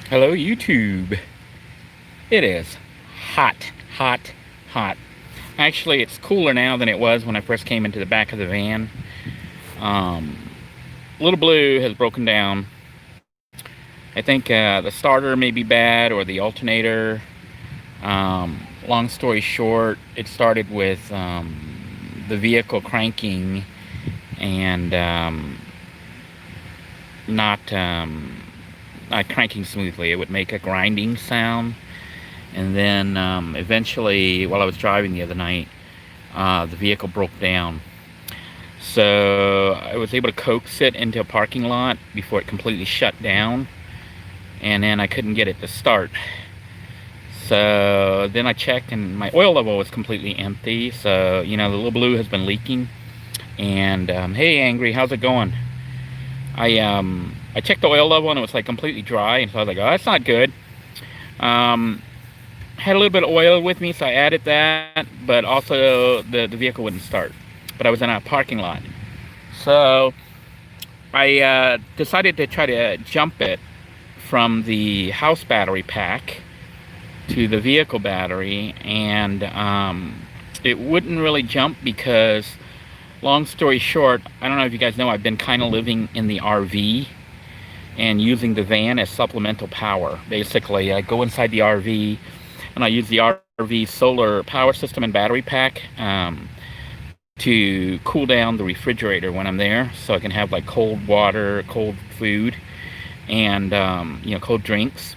Hello, YouTube. It is hot, hot, hot. Actually, it's cooler now than it was when I first came into the back of the van. Um, Little Blue has broken down. I think the starter may be bad or the alternator. Long story short, it started with the vehicle cranking and not not cranking smoothly. It would make a grinding sound. And then eventually, while I was driving the other night, the vehicle broke down. So I was able to coax it into a parking lot before it completely shut down. And then I couldn't get it to start. So then I checked, and my oil level was completely empty. So, the Little Blue has been leaking. And hey, Angry, how's it going? I checked the oil level, and it was like completely dry. And so I was like, oh, that's not good. Had a little bit of oil with me, so I added that, but also the vehicle wouldn't start. But I was in a parking lot. So I decided to try to jump it from the house battery pack to the vehicle battery, and it wouldn't really jump because, long story short, I don't know if you guys know, I've been kind of living in the RV and using the van as supplemental power. Basically, I go inside the RV and I use the RV solar power system and battery pack to cool down the refrigerator when I'm there, so I can have like cold water, cold food, and cold drinks.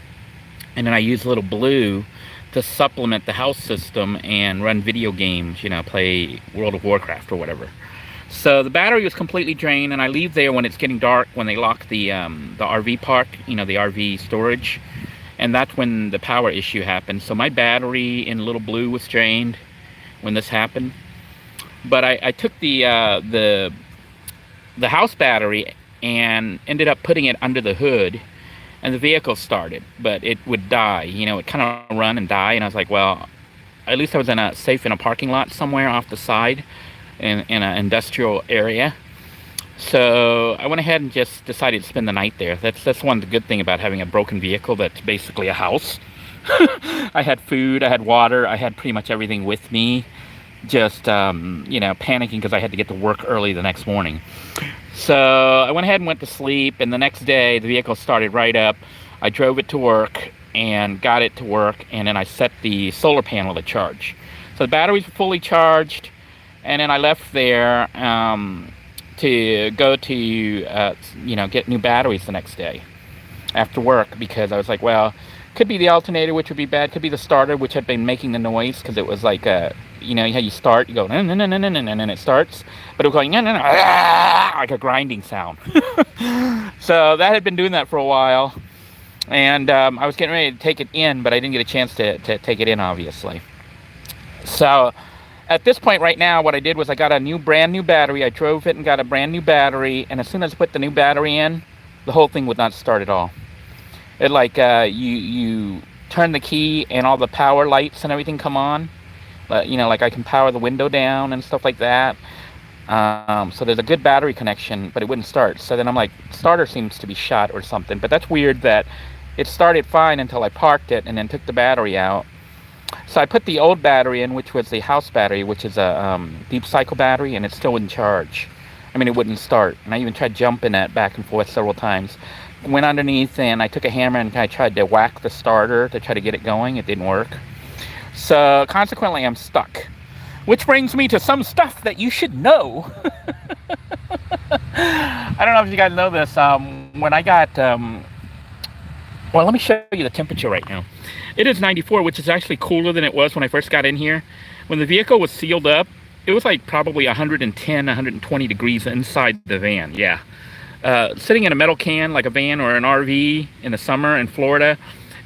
And then I use Little Blue to supplement the house system and run video games, play World of Warcraft or whatever. So the battery was completely drained, and I leave there when it's getting dark, when they lock the RV park, the RV storage. And that's when the power issue happened. So my battery in Little Blue was drained when this happened. But I took the house battery and ended up putting it under the hood, and the vehicle started, but it would die. It kind of run and die. And I was like, well, at least I was safe in a parking lot somewhere off the side in an industrial area. So I went ahead and just decided to spend the night there. That's one good thing about having a broken vehicle that's basically a house. I had food, I had water, I had pretty much everything with me. Just, panicking because I had to get to work early the next morning. So I went ahead and went to sleep, and the next day the vehicle started right up. I drove it to work and got it to work, and then I set the solar panel to charge. So the batteries were fully charged, and then I left there to go to get new batteries the next day after work, because I was like, well, could be the alternator, which would be bad, could be the starter, which had been making the noise, because it was like how you start, you go no, no, no, no, no, no, and it starts, but it was going no, no, no, like a grinding sound. So that had been doing that for a while, and I was getting ready to take it in, but I didn't get a chance to take it in, obviously. So at this point right now, what I did was I got a brand new battery. I drove it and got a brand new battery, and as soon as I put the new battery in, the whole thing would not start at all. It you turn the key and all the power lights and everything come on. Like I can power the window down and stuff like that. So there's a good battery connection, but it wouldn't start. So then I'm like, starter seems to be shot or something. But that's weird that it started fine until I parked it and then took the battery out. So I put the old battery in, which was the house battery, which is a deep cycle battery, and it still wouldn't charge. I mean, it wouldn't start. And I even tried jumping that back and forth several times. Went underneath, and I took a hammer and I tried to whack the starter to try to get it going. It didn't work. So consequently, I'm stuck. Which brings me to some stuff that you should know. I don't know if you guys know this. When I got... well, let me show you the temperature right now. It is 94, which is actually cooler than it was when I first got in here. When the vehicle was sealed up, it was like probably 110, 120 degrees inside the van. Yeah. Sitting in a metal can like a van or an RV in the summer in Florida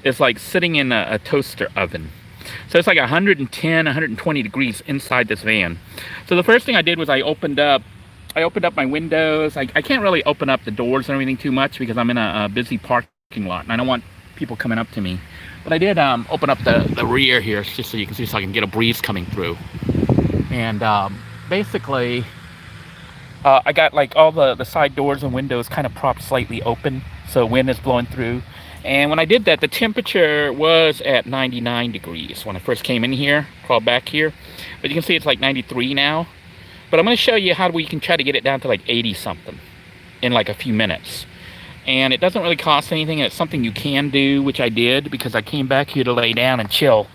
is like sitting in a toaster oven. So it's like 110, 120 degrees inside this van. So the first thing I did was I opened up my windows. I can't really open up the doors and everything too much because I'm in a busy parking lot and I don't want people coming up to me. But I did open up the rear here just so you can see, so I can get a breeze coming through. And basically, I got like all the side doors and windows kind of propped slightly open, so wind is blowing through. And when I did that, the temperature was at 99 degrees when I first came in here, crawled back here. But you can see it's like 93 now. But I'm going to show you how we can try to get it down to like 80 something in like a few minutes. And it doesn't really cost anything. It's something you can do, which I did because I came back here to lay down and chill.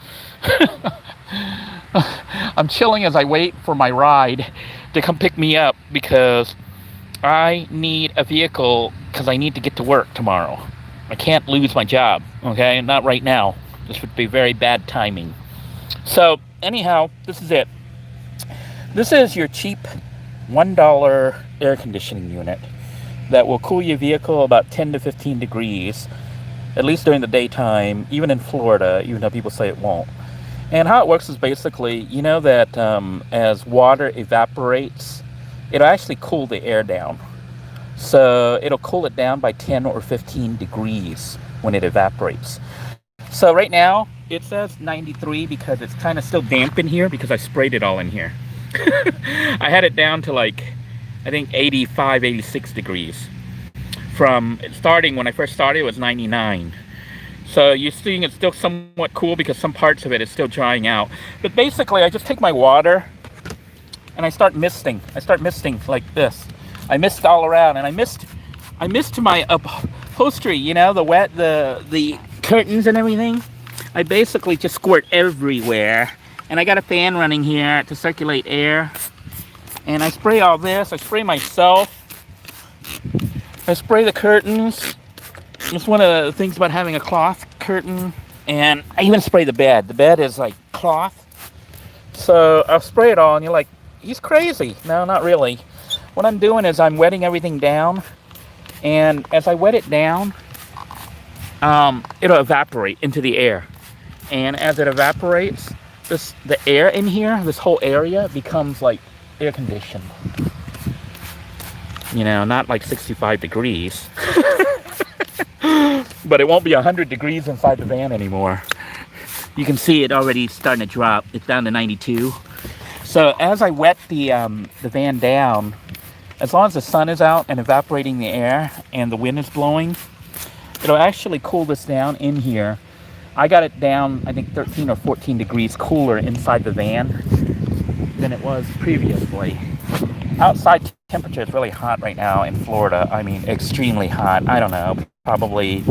I'm chilling as I wait for my ride to come pick me up because I need a vehicle because I need to get to work tomorrow. I can't lose my job, okay? Not right now. This would be very bad timing. So, anyhow, this is it. This is your cheap $1 air conditioning unit that will cool your vehicle about 10 to 15 degrees, at least during the daytime, even in Florida, even though people say it won't. And how it works is basically, you know that as water evaporates, it'll actually cool the air down. So it'll cool it down by 10 or 15 degrees when it evaporates. So right now, it says 93 because it's kind of still damp in here because I sprayed it all in here. I had it down to like, I think 85, 86 degrees. From starting, when I first started, it was 99. So you're seeing it's still somewhat cool because some parts of it is still drying out. But basically, I just take my water and I start misting. I start misting like this. I mist all around, and I mist my upholstery, you know, the curtains and everything. I basically just squirt everywhere. And I got a fan running here to circulate air. And I spray all this. I spray myself. I spray the curtains. It's one of the things about having a cloth curtain. And I even spray the bed. The bed is like cloth. So I'll spray it all, and you're like, he's crazy. No, not really. What I'm doing is I'm wetting everything down. And as I wet it down, it'll evaporate into the air. And as it evaporates, the air in here, this whole area, becomes like air conditioned. You know, not like 65 degrees. But it won't be 100 degrees inside the van anymore. You can see it already starting to drop. It's down to 92. So as I wet the van down, as long as the sun is out and evaporating the air and the wind is blowing, it'll actually cool this down in here. I got it down, I think 13 or 14 degrees cooler inside the van than it was previously. Outside temperature is really hot right now in Florida. I mean, extremely hot. I don't know, probably,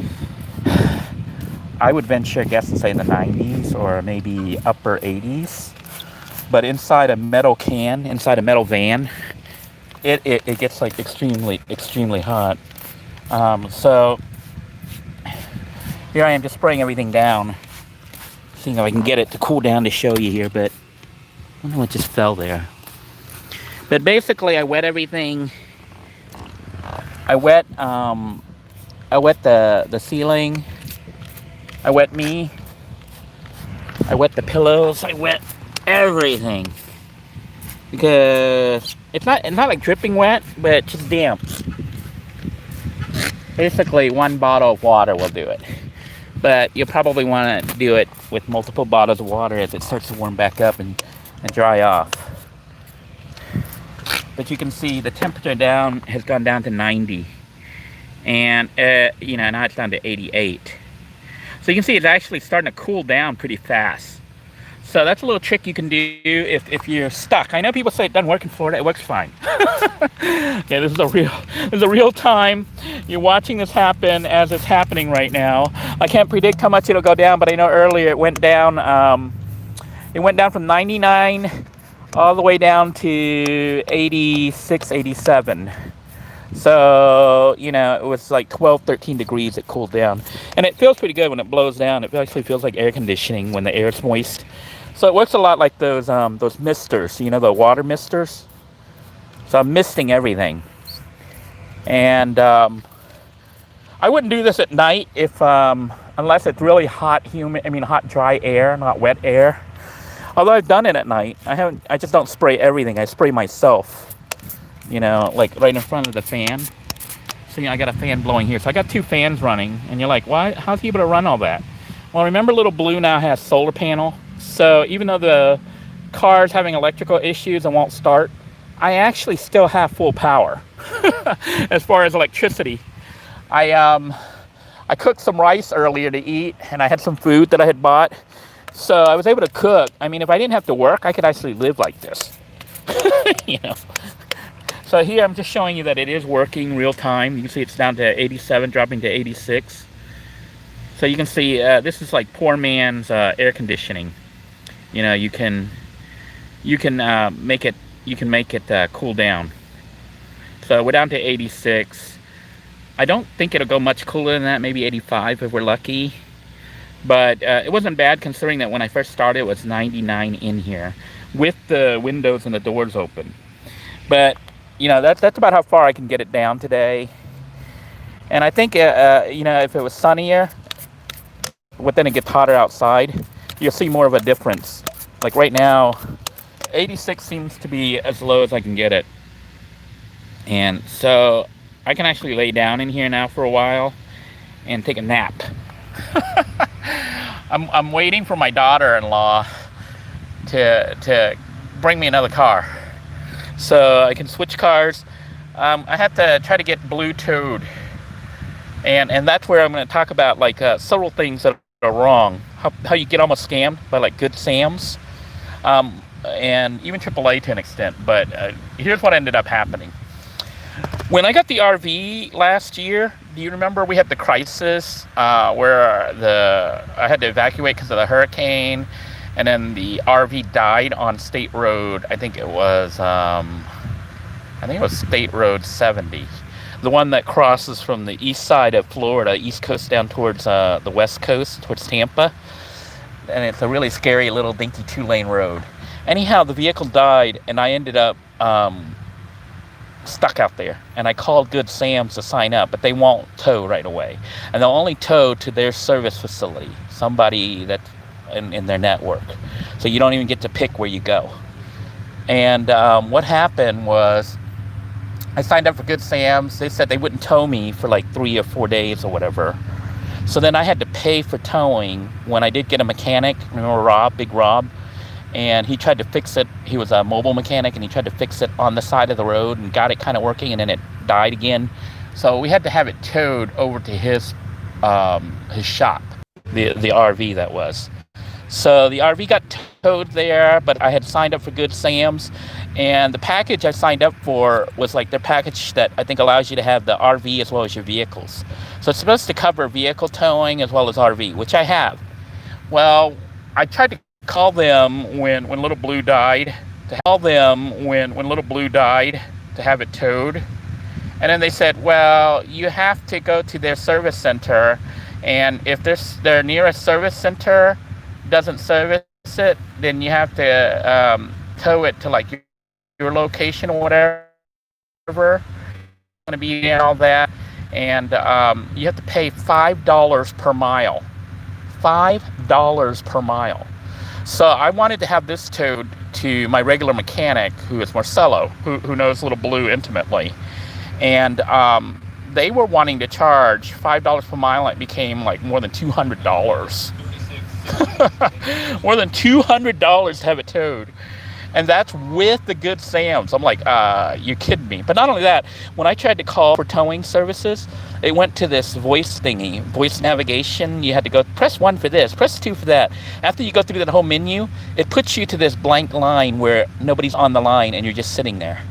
I would venture a guess and say in the 90s or maybe upper 80s. But inside a metal can, inside a metal van, it gets like extremely hot. So here I am just spraying everything down, seeing if I can get it to cool down to show you here, but I don't know what just fell there. But basically I wet everything. I wet the ceiling. I wet me. I wet the pillows. I wet everything. Because it's not like dripping wet, but just damp. Basically, one bottle of water will do it. But you'll probably want to do it with multiple bottles of water as it starts to warm back up and dry off. But you can see the temperature down has gone down to 90. And, you know, now it's down to 88. So you can see it's actually starting to cool down pretty fast. So that's a little trick you can do if you're stuck. I know people say it doesn't work in Florida. It works fine. Yeah, this is a real time. You're watching this happen as it's happening right now. I can't predict how much it'll go down, but I know earlier it went down. It went down from 99 all the way down to 86, 87. So, you know, it was like 12, 13 degrees it cooled down. And it feels pretty good when it blows down. It actually feels like air conditioning when the air is moist. So it works a lot like those misters, you know, the water misters. So I'm misting everything. And I wouldn't do this at night if unless it's really hot, hot, dry air, not wet air. Although I've done it at night. I just don't spray everything. I spray myself. You know, like right in front of the fan. So, you know, I got a fan blowing here. So I got two fans running. And you're like, why? How's he able to run all that? Well, remember Little Blue now has solar panel. So even though the car's having electrical issues and won't start, I actually still have full power as far as electricity. I I cooked some rice earlier to eat, and I had some food that I had bought. So I was able to cook. I mean, if I didn't have to work, I could actually live like this. you know. So here I'm just showing you that it is working real time. You can see it's down to 87, dropping to 86. So you can see this is like poor man's air conditioning. You know, you can make it cool down. So we're down to 86. I don't think it'll go much cooler than that, maybe 85 if we're lucky. But it wasn't bad considering that when I first started it was 99 in here with the windows and the doors open. But you know, that's about how far I can get it down today. And I think you know, if it was sunnier, but then it gets hotter outside, you'll see more of a difference. Like right now, 86 seems to be as low as I can get it. And so I can actually lay down in here now for a while and take a nap. I'm waiting for my daughter-in-law to bring me another car so I can switch cars. I have to try to get Bluetooth, and that's where I'm going to talk about like several things that are wrong. How you get almost scammed by like Good Sam's, and even AAA to an extent. But here's what ended up happening. When I got the RV last year, do you remember we had the crisis where I had to evacuate because of the hurricane, and then the RV died on State Road. I think it was State Road 70, the one that crosses from the east side of Florida, east coast down towards the west coast, towards Tampa, and it's a really scary little dinky 2-lane road. Anyhow, the vehicle died, and I ended up stuck out there, and I called Good Sam's to sign up, but they won't tow right away, and they'll only tow to their service facility, somebody that's in their network, so you don't even get to pick where you go. And what happened was I signed up for Good Sam's. They said they wouldn't tow me for like 3 or 4 days or whatever, so then I had to pay for towing when I did get a mechanic. Remember Rob, Big Rob? And he tried to fix it. He was a mobile mechanic, and he tried to fix it on the side of the road and got it kind of working, and then it died again. So we had to have it towed over to his shop, the RV that was. So the RV got towed there, but I had signed up for Good Sam's, and the package I signed up for was like their package that I think allows you to have the RV as well as your vehicles. So it's supposed to cover vehicle towing as well as RV, which I have. Well, I tried to call them when Little Blue died to have it towed, and then they said, well, you have to go to their service center, and if their nearest service center doesn't service it, then you have to tow it to like your location or whatever. Going to be and all that, and you have to pay $5 per mile. $5 per mile. So I wanted to have this towed to my regular mechanic, who is Marcelo, who knows Little Blue intimately. And they were wanting to charge $5 per mile. It became like more than $200. More than $200 to have it towed. And that's with the Good Sam's. I'm like, you're kidding me. But not only that, when I tried to call for towing services, it went to this voice thingy, voice navigation. You had to go, press 1 for this, press 2 for that. After you go through that whole menu, it puts you to this blank line where nobody's on the line and you're just sitting there.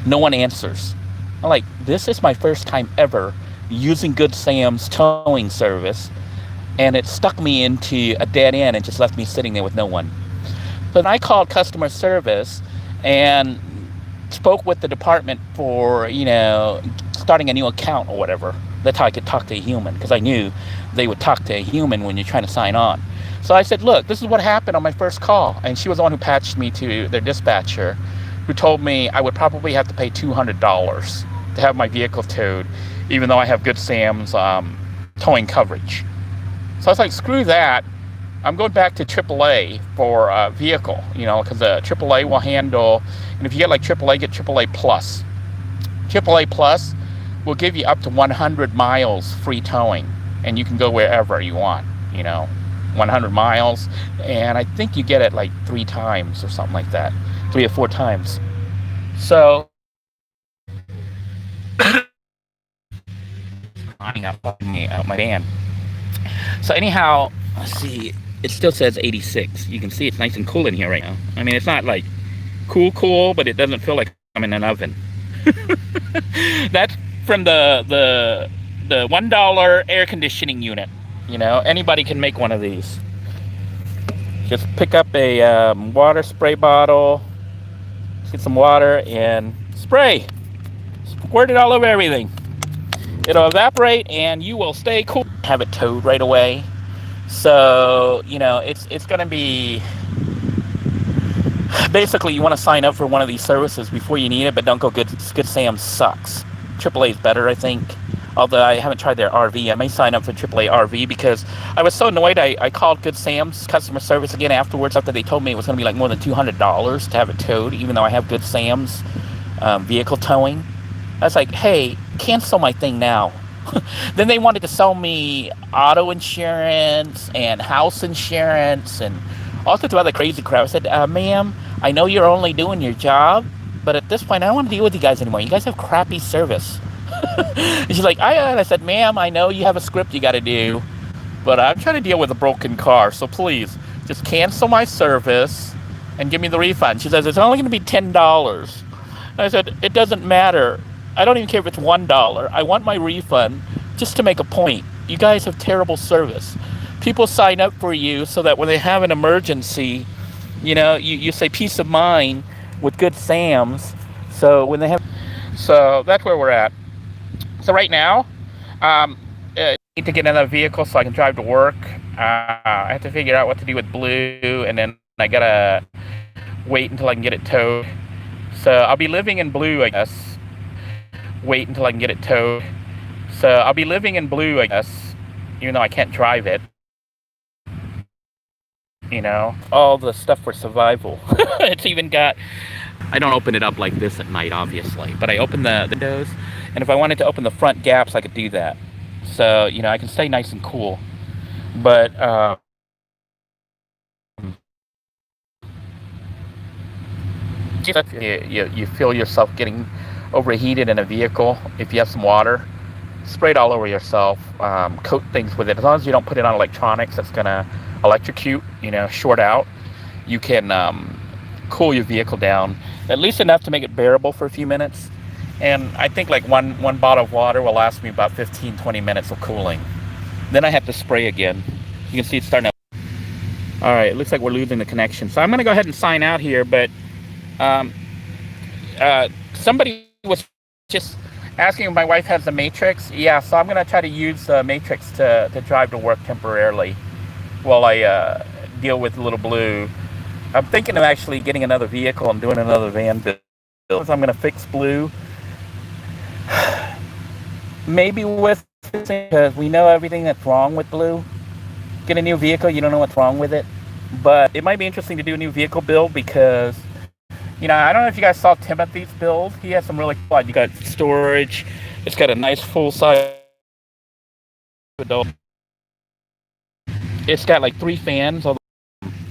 No one answers. I'm like, this is my first time ever using Good Sam's towing service, and it stuck me into a dead end and just left me sitting there with no one. So then I called customer service and spoke with the department for, starting a new account or whatever. That's how I could talk to a human, because I knew they would talk to a human when you're trying to sign on. So I said, look, this is what happened on my first call. And she was the one who patched me to their dispatcher, who told me I would probably have to pay $200 to have my vehicle towed, even though I have Good Sam's towing coverage. So I was like, screw that. I'm going back to AAA for a vehicle, because AAA will handle, and if you get like AAA, get AAA Plus. AAA Plus will give you up to 100 miles free towing, and you can go wherever you want, 100 miles, and I think you get it like 3 times or something like that, 3 or 4 times. So, out my van. So anyhow, let's see. It still says 86. You can see it's nice and cool in here right now. I mean, it's not like cool, but it doesn't feel like I'm in an oven. That's from the $1 air conditioning unit. You know, anybody can make one of these. Just pick up a water spray bottle, get some water, and spray. Squirt it all over everything. It'll evaporate, and you will stay cool. Have it towed right away. So, you know, it's going to be... Basically, you want to sign up for one of these services before you need it, but don't go Good Sam sucks. AAA is better, I think. Although I haven't tried their RV. I may sign up for AAA RV because I was so annoyed. I called Good Sam's customer service again afterwards after they told me it was going to be like more than $200 to have it towed, even though I have Good Sam's vehicle towing. I was like, hey, cancel my thing now. Then they wanted to sell me auto insurance and house insurance and all sorts of other crazy crap. I said, ma'am, I know you're only doing your job, but at this point, I don't want to deal with you guys anymore. You guys have crappy service. And she's like, and I said, ma'am, I know you have a script you got to do, but I'm trying to deal with a broken car, so please, just cancel my service and give me the refund. She says, it's only going to be $10. And I said, it doesn't matter. I don't even care if it's $1. I want my refund just to make a point. You guys have terrible service. People sign up for you so that when they have an emergency, you know, you say peace of mind with Good Sam's. So when they have... So that's where we're at. So right now, I need to get another vehicle so I can drive to work. I have to figure out what to do with Blue, and then I gotta wait until I can get it towed. So I'll be living in Blue, I guess. Wait until I can get it towed. So I'll be living in Blue, I guess, even though I can't drive it. You know, all the stuff for survival. It's even got... I don't open it up like this at night, obviously, but I open the windows, and if I wanted to open the front gaps, I could do that. So, you know, I can stay nice and cool. But, you feel yourself getting overheated in a vehicle. If you have some water, spray it all over yourself. Coat things with it. As long as you don't put it on electronics that's going to electrocute, you know, short out, you can cool your vehicle down at least enough to make it bearable for a few minutes. And I think like one bottle of water will last me about 15-20 minutes of cooling. Then I have to spray again. You can see it's starting to... All right, it looks like we're losing the connection, so I'm going to go ahead and sign out here. But somebody was just asking if my wife has the Matrix. Yeah, so I'm going to try to use the Matrix to drive to work temporarily while I deal with Little Blue. I'm thinking of actually getting another vehicle and doing another van build. I'm going to fix Blue. Maybe with, because we know everything that's wrong with Blue. Get a new vehicle, you don't know what's wrong with it. But it might be interesting to do a new vehicle build because, you know, I don't know if you guys saw Timothy's build. He has some really cool... You got storage. It's got a nice full-size adult. It's got like 3 fans, although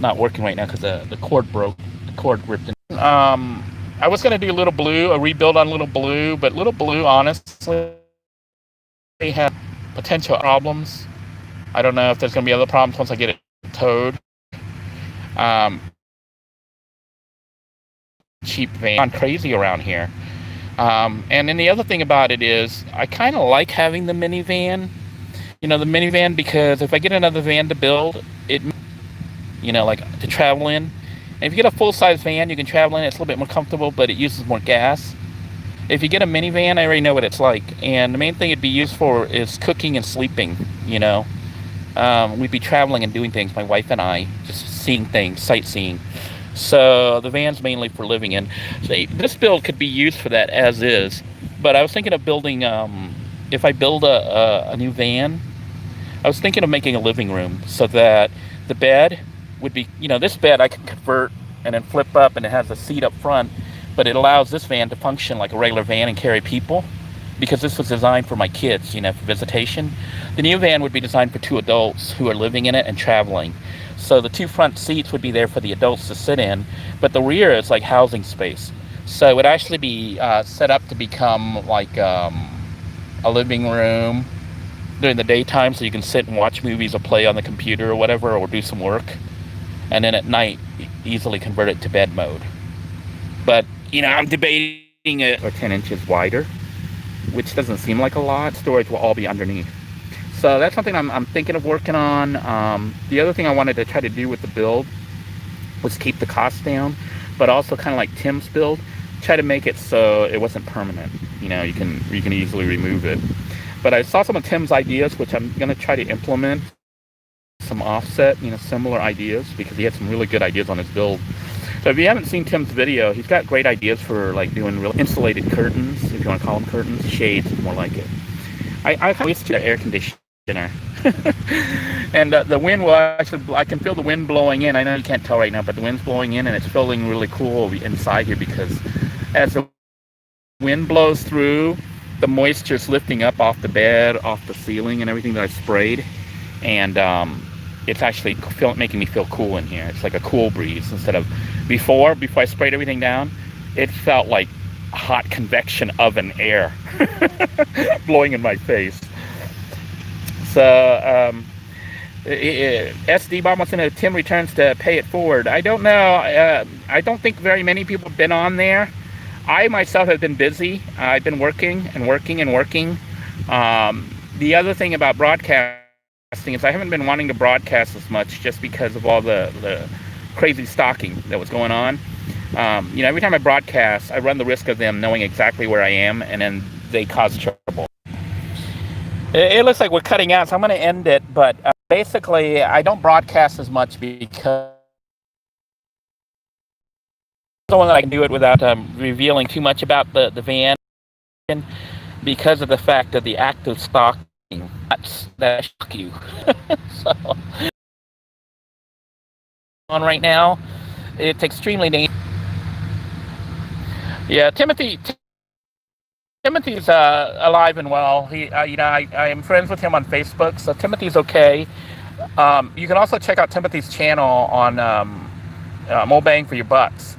not working right now because the cord broke. The cord ripped in. I was going to do Little Blue, a rebuild on Little Blue, but Little Blue, honestly, they have potential problems. I don't know if there's going to be other problems once I get it towed. Cheap van. Gone crazy around here. And then the other thing about it is I kind of like having the minivan. You know, the minivan, because if I get another van to build, it, you know, like to travel in. And if you get a full-size van, you can travel in. It's a little bit more comfortable, but it uses more gas. If you get a minivan, I already know what it's like. And the main thing it'd be used for is cooking and sleeping, you know. We'd be traveling and doing things, my wife and I, just seeing things, sightseeing. So the van's mainly for living in. So this build could be used for that as is. But I was thinking of building, if I build a new van, I was thinking of making a living room so that the bed would be, you know, this bed I can convert and then flip up and it has a seat up front, but it allows this van to function like a regular van and carry people because this was designed for my kids, you know, for visitation. The new van would be designed for 2 adults who are living in it and traveling. So the 2 front seats would be there for the adults to sit in, but the rear is like housing space. So it would actually be set up to become like a living room during the daytime so you can sit and watch movies or play on the computer or whatever, or do some work. And then at night, easily convert it to bed mode. But, I'm debating it or 10 inches wider, which doesn't seem like a lot. Storage will all be underneath. So that's something I'm thinking of working on. The other thing I wanted to try to do with the build was keep the cost down, but also kind of like Tim's build, try to make it so it wasn't permanent. You can easily remove it. But I saw some of Tim's ideas, which I'm going to try to implement. Some offset, similar ideas, because he had some really good ideas on his build. So if you haven't seen Tim's video, he's got great ideas for like doing real insulated curtains, if you want to call them curtains, shades is more like it. I used to the air conditioner. And the wind will actually, I can feel the wind blowing in. I know you can't tell right now, but the wind's blowing in and it's feeling really cool inside here, because as the wind blows through, the moisture's lifting up off the bed, off the ceiling and everything that I sprayed. And it's actually making me feel cool in here. It's like a cool breeze instead of before I sprayed everything down, it felt like hot convection oven air blowing in my face. So SD Bob wants to know, Tim returns to Pay It Forward. I don't know. I don't think very many people have been on there. I myself have been busy. I've been working and working and working. The other thing about broadcasting is I haven't been wanting to broadcast as much, just because of all the crazy stalking that was going on. Every time I broadcast, I run the risk of them knowing exactly where I am, and then they cause trouble. It looks like we're cutting out, so I'm going to end it. But basically, I don't broadcast as much because the one that I can do it without revealing too much about the van, because of the fact of the active stalking. That shock you. So on right now, it's extremely dangerous. Yeah, Timothy's alive and well. He, I am friends with him on Facebook, so Timothy's okay. You can also check out Timothy's channel on Mo Bang for Your Bucks.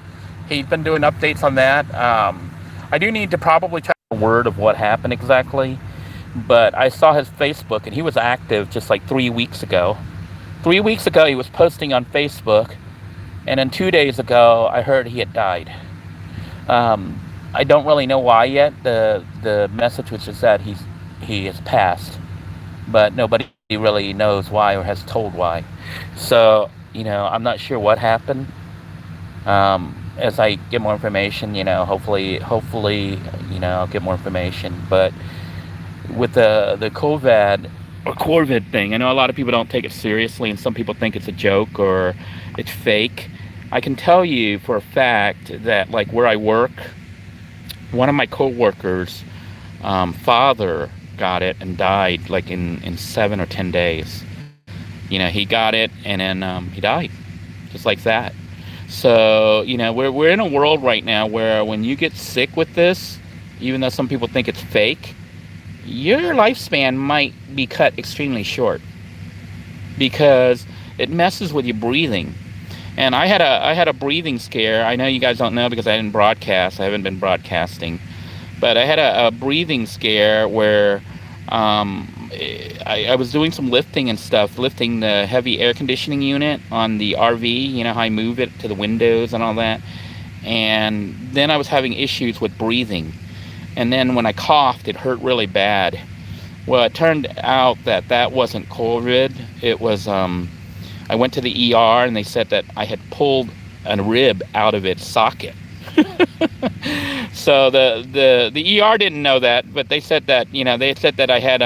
He's been doing updates on that. I do need to probably check a word of what happened exactly. But I saw his Facebook, and he was active just like 3 weeks ago. 3 weeks ago, he was posting on Facebook, and then 2 days ago, I heard he had died. I don't really know why yet. The message was just that he has passed, but nobody really knows why or has told why. So, I'm not sure what happened. As I get more information, hopefully, I'll get more information. But with the COVID or Corvid thing, I know a lot of people don't take it seriously, and some people think it's a joke or it's fake. I can tell you for a fact that, like, where I work, one of my co-workers' father got it and died like in 7 or 10 days. He got it and then he died just like that. So we're in a world right now where when you get sick with this, even though some people think it's fake, your lifespan might be cut extremely short, because it messes with your breathing. And I had a breathing scare. I know you guys don't know because I didn't broadcast. I haven't been broadcasting, but I had a breathing scare where I was doing some lifting and stuff, lifting the heavy air conditioning unit on the RV. How I move it to the windows and all that. And then I was having issues with breathing. And then when I coughed, it hurt really bad. Well, it turned out that wasn't COVID. It was, I went to the ER and they said that I had pulled a rib out of its socket. So the ER didn't know that, but they said that, they said that I had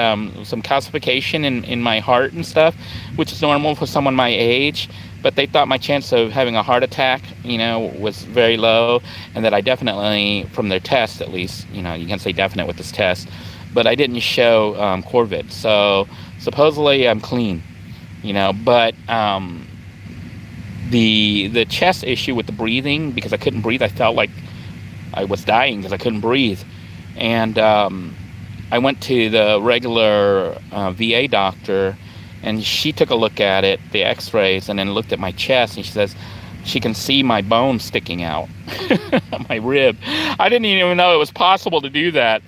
some calcification in my heart and stuff, which is normal for someone my age. But they thought my chance of having a heart attack, was very low, and that I definitely, from their test at least, you can't say definite with this test, but I didn't show Corvid. So supposedly I'm clean, but the chest issue with the breathing, because I couldn't breathe, I felt like I was dying because I couldn't breathe. And I went to the regular VA doctor, and she took a look at it, the x-rays, and then looked at my chest, and she says she can see my bone sticking out, my rib. I didn't even know it was possible to do that.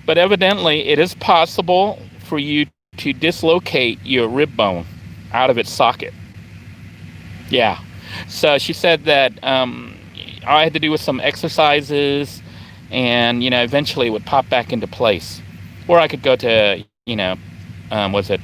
But evidently, it is possible for you to dislocate your rib bone out of its socket. Yeah. So she said that all I had to do was some exercises, and eventually it would pop back into place. Or I could go to was it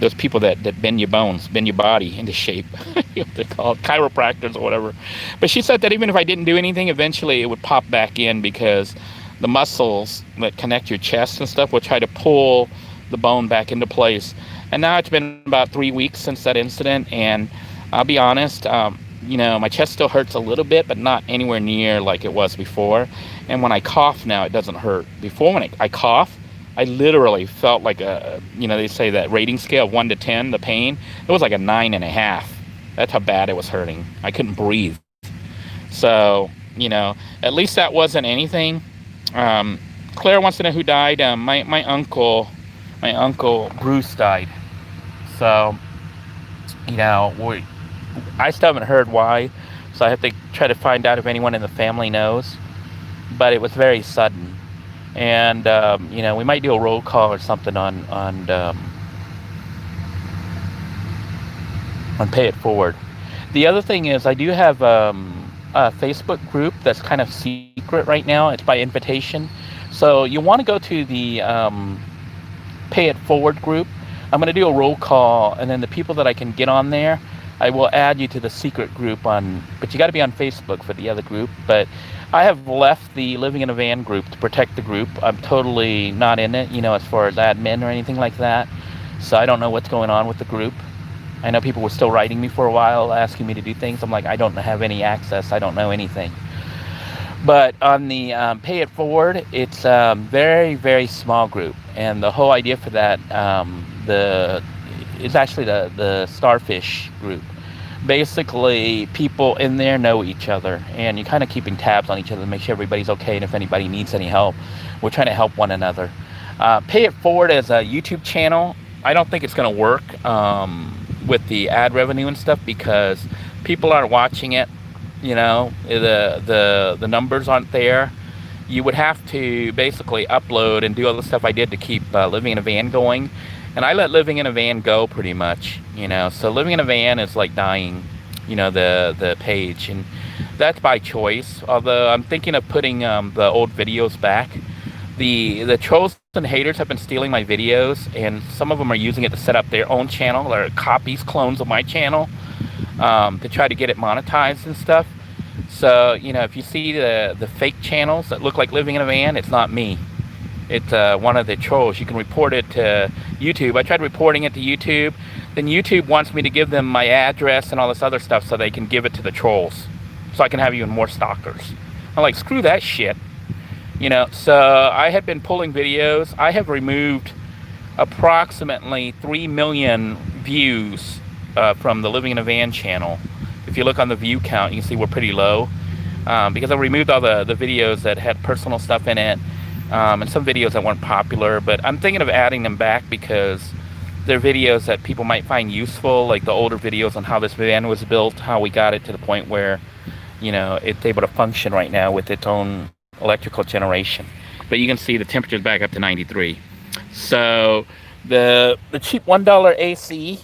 those people that bend your bones, bend your body into shape. What they're called, chiropractors or whatever. But she said that even if I didn't do anything, eventually it would pop back in, because the muscles that connect your chest and stuff will try to pull the bone back into place. And now it's been about 3 weeks since that incident, and I'll be honest, my chest still hurts a little bit, but not anywhere near like it was before. And when I cough now, it doesn't hurt. Before, when I cough, I literally felt like they say that rating scale of 1 to 10, the pain, it was like a 9.5. That's how bad it was hurting. I couldn't breathe. So, at least that wasn't anything. Claire wants to know who died. My uncle Bruce died. So, I still haven't heard why. So I have to try to find out if anyone in the family knows. But it was very sudden. And, we might do a roll call or something on Pay It Forward. The other thing is, I do have a Facebook group that's kind of secret right now. It's by invitation. So you want to go to the Pay It Forward group. I'm going to do a roll call, and then the people that I can get on there, I will add you to the secret group but you got to be on Facebook for the other group. But I have left the Living in a Van group to protect the group. I'm totally not in it, as far as admin or anything like that. So I don't know what's going on with the group. I know people were still writing me for a while, asking me to do things. I'm like, I don't have any access. I don't know anything. But on the Pay It Forward, it's a very, very small group. And the whole idea for that, it's actually the Starfish group. Basically, people in there know each other, and you're kind of keeping tabs on each other to make sure everybody's okay, and if anybody needs any help, we're trying to help one another. Pay It Forward as a YouTube channel, I don't think it's going to work with the ad revenue and stuff, because people aren't watching it. The numbers aren't there. You would have to basically upload and do all the stuff I did to keep Living in a Van going. And I let Living in a Van go pretty much, So Living in a Van is like dying, the page. And that's by choice. Although I'm thinking of putting the old videos back. The trolls and haters have been stealing my videos, and some of them are using it to set up their own channel, or copies, clones of my channel, to try to get it monetized and stuff. So, if you see the fake channels that look like Living in a Van, it's not me. It's one of the trolls. You can report it to YouTube. I tried reporting it to YouTube. Then YouTube wants me to give them my address and all this other stuff so they can give it to the trolls. So I can have even more stalkers. I'm like, screw that shit. So I had been pulling videos. I have removed approximately 3 million views from the Living in a Van channel. If you look on the view count, you can see we're pretty low. Because I removed all the videos that had personal stuff in it. And some videos that weren't popular, but I'm thinking of adding them back because they're videos that people might find useful, like the older videos on how this van was built, how we got it to the point where, it's able to function right now with its own electrical generation. But you can see the temperature's back up to 93. So the cheap $1 AC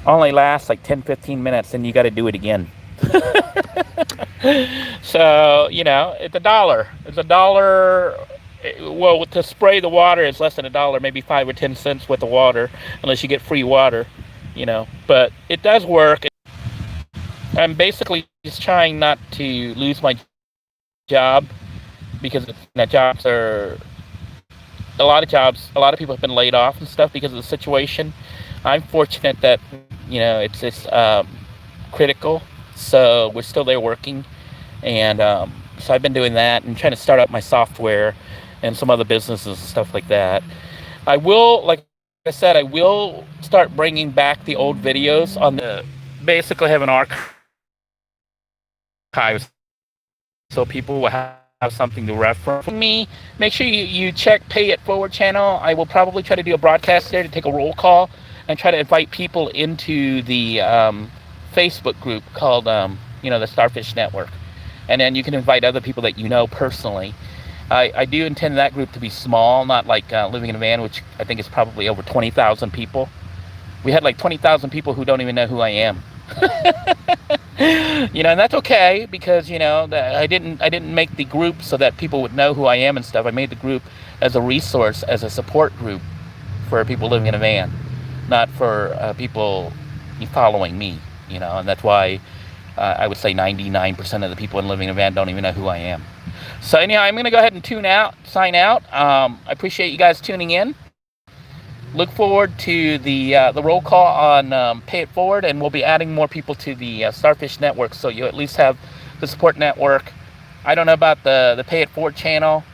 only lasts like 10-15 minutes, and you got to do it again. So, it's $1. It's $1. Well, to spray the water is less than $1, maybe 5 or 10 cents worth of water, unless you get free water, But it does work. I'm basically just trying not to lose my job, because jobs are a lot of people have been laid off and stuff because of the situation. I'm fortunate that it's critical, so we're still there working. And so I've been doing that and trying to start up my software and some other businesses and stuff like that. I will, like I said, I will start bringing back the old videos on basically have an archive, so people will have something to reference. For me, make sure you check Pay It Forward channel. I will probably try to do a broadcast there to take a roll call and try to invite people into the Facebook group called the Starfish Network. And then you can invite other people that personally. I do intend that group to be small, not like Living in a Van, which I think is probably over 20,000 people. We had like 20,000 people who don't even know who I am. You know, and that's okay, because you know I didn't make the group so that people would know who I am and stuff. I made the group as a resource, as a support group for people living in a van, not for people following me. You know, and that's why I would say 99% of the people in living in a van don't even know who I am. So anyhow, I'm gonna go ahead and sign out. I appreciate you guys tuning in. Look forward to the roll call on Pay It Forward, and we'll be adding more people to the Starfish Network, so you at least have the support network. I don't know about the Pay It Forward channel.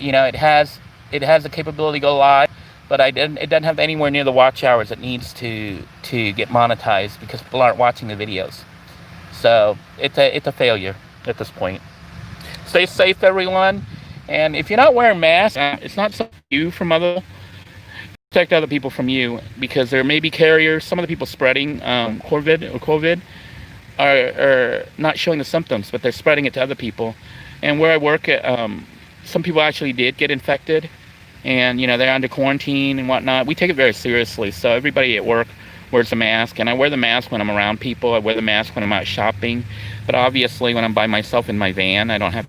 You know, it has the capability to go live, but it doesn't have anywhere near the watch hours it needs to get monetized, because people aren't watching the videos. So it's a failure at this point. Stay safe, everyone, and if you're not wearing masks, it's not something you from other. Protect other people from you, because there may be carriers. Some of the people spreading COVID are not showing the symptoms, but they're spreading it to other people. And where I work, some people actually did get infected, and you know, they're under quarantine and whatnot. We take it very seriously, so everybody at work wears a mask, and I wear the mask when I'm around people. I wear the mask when I'm out shopping, but obviously when I'm by myself in my van, I don't have.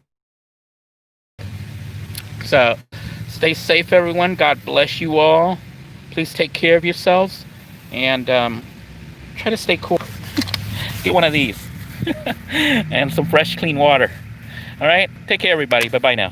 So stay safe, everyone. God bless you all. Please take care of yourselves, and try to stay cool. Get one of these and some fresh, clean water. All right, take care, everybody. Bye-bye now.